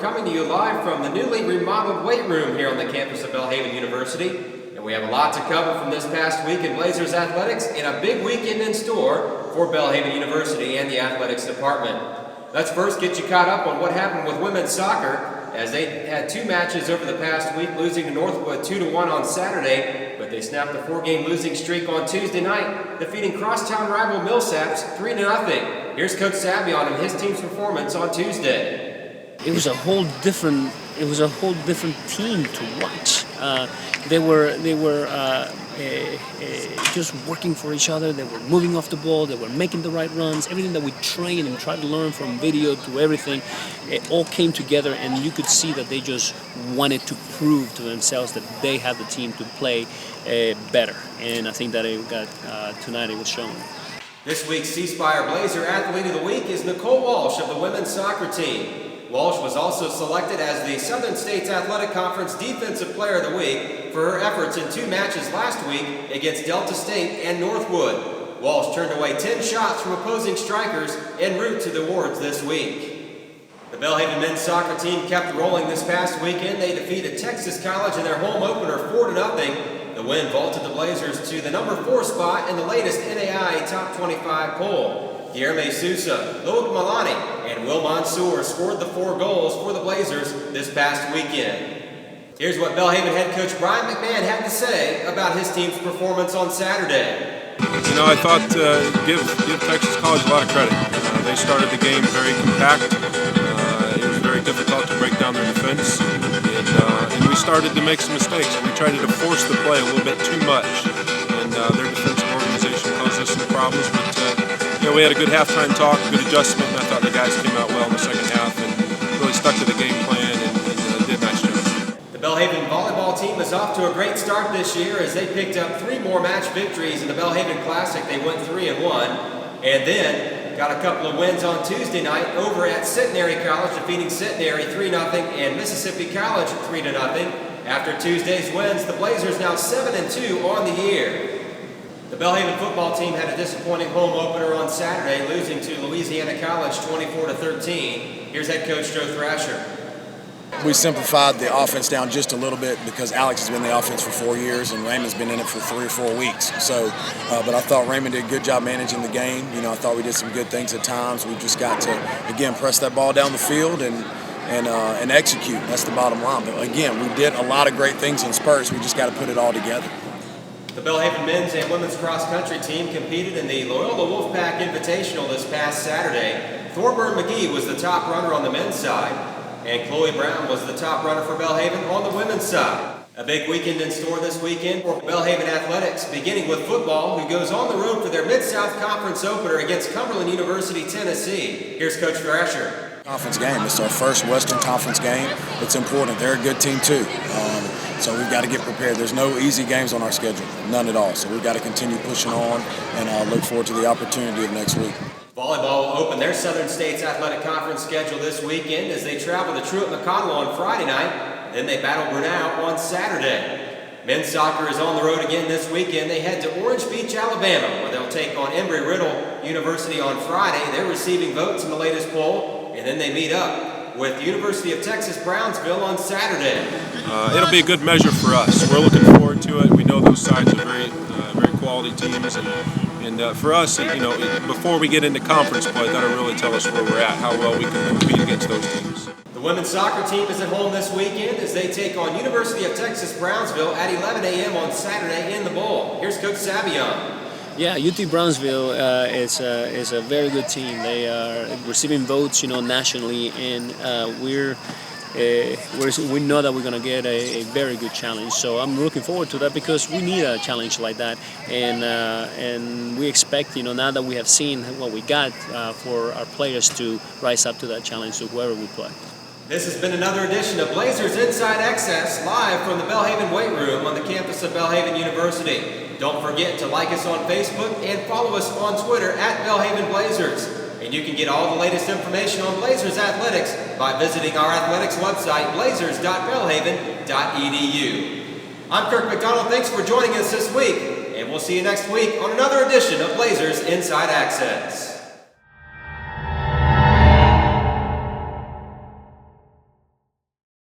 We're coming to you live from the newly remodeled weight room here on the campus of Belhaven University. And we have a lot to cover from this past week in Blazers athletics and a big weekend in store for Belhaven University and the athletics department. Let's first get you caught up on what happened with women's soccer, as they had two matches over the past week, losing to Northwood 2-1 on Saturday, but they snapped a 4-game losing streak on Tuesday night, defeating crosstown rival Millsaps 3-0. Here's Coach Savion and his team's performance on Tuesday. It was a whole different team to watch. They were just working for each other. They were moving off the ball. They were making the right runs. Everything that we train and try to learn from video to everything, it all came together, and you could see that they just wanted to prove to themselves that they had the team to play better. And I think that tonight it was shown. This week's C Spire Blazer Athlete of the Week is Nicole Walsh of the women's soccer team. Walsh was also selected as the Southern States Athletic Conference Defensive Player of the Week for her efforts in two matches last week against Delta State and Northwood. Walsh turned away 10 shots from opposing strikers en route to the awards this week. The Belhaven men's soccer team kept rolling this past weekend. They defeated Texas College in their home opener 4-0. The win vaulted the Blazers to the number 4 spot in the latest NAI Top 25 poll. Guilherme Sousa, Loic Malani, and Will Mansour scored the 4 goals for the Blazers this past weekend. Here's what Belhaven head coach Brian McMahon had to say about his team's performance on Saturday. You know, I thought give Texas College a lot of credit. They started the game very compact. It was very difficult to break down their defense, and we started to make some mistakes. We tried to force the play a little bit too much, and their defensive organization caused us some problems. But we had a good halftime talk, good adjustment, and I thought the guys came out well in the second half and really stuck to the game plan and did a nice job. The Belhaven volleyball team is off to a great start this year as they picked up 3 more match victories in the Belhaven Classic. They went 3-1, and then got a couple of wins on Tuesday night over at Centenary College, defeating Centenary 3-0 and Mississippi College 3-0. After Tuesday's wins, the Blazers now 7-2 on the year. The Belhaven football team had a disappointing home opener on Saturday, losing to Louisiana College 24-13. Here's head coach Joe Thrasher. We simplified the offense down just a little bit because Alex has been in the offense for 4 years and Raymond's been in it for 3 or 4 weeks. So, but I thought Raymond did a good job managing the game. You know, I thought we did some good things at times. We just got to, again, press that ball down the field and execute. That's the bottom line. But again, we did a lot of great things in spurts. We just got to put it all together. The Belhaven men's and women's cross-country team competed in the Loyola Wolfpack Invitational this past Saturday. Thorburn McGee was the top runner on the men's side, and Chloe Brown was the top runner for Belhaven on the women's side. A big weekend in store this weekend for Belhaven athletics, beginning with football, who goes on the road for their Mid-South Conference opener against Cumberland University, Tennessee. Here's Coach Thrasher. Conference game. It's our first Western Conference game. It's important. They're a good team too. So we've got to get prepared. There's no easy games on our schedule, none at all. So we've got to continue pushing on and look forward to the opportunity of next week. Volleyball will open their Southern States Athletic Conference schedule this weekend as they travel to Truett-McConnell on Friday night. Then they battle Brunel on Saturday. Men's soccer is on the road again this weekend. They head to Orange Beach, Alabama, where they'll take on Embry-Riddle University on Friday. They're receiving votes in the latest poll, and then they meet up with the University of Texas Brownsville on Saturday. It'll be a good measure for us. We're looking forward to it. We know those sides are very quality teams, and for us, before we get into conference play, that'll really tell us where we're at, how well we can compete against those teams. The women's soccer team is at home this weekend as they take on University of Texas Brownsville at 11 a.m. on Saturday in the Bowl. Here's Coach Savion. Yeah, UT Brownsville is a very good team. They are receiving votes, nationally, and we know that we're going to get a very good challenge. So I'm looking forward to that because we need a challenge like that, and we expect, now that we have seen what we got, for our players to rise up to that challenge to whoever we play. This has been another edition of Blazers Inside Access, live from the Belhaven Weight Room on the campus of Belhaven University. Don't forget to like us on Facebook and follow us on Twitter at Belhaven Blazers. And you can get all the latest information on Blazers athletics by visiting our athletics website, blazers.belhaven.edu. I'm Kirk McDonald. Thanks for joining us this week, and we'll see you next week on another edition of Blazers Inside Access.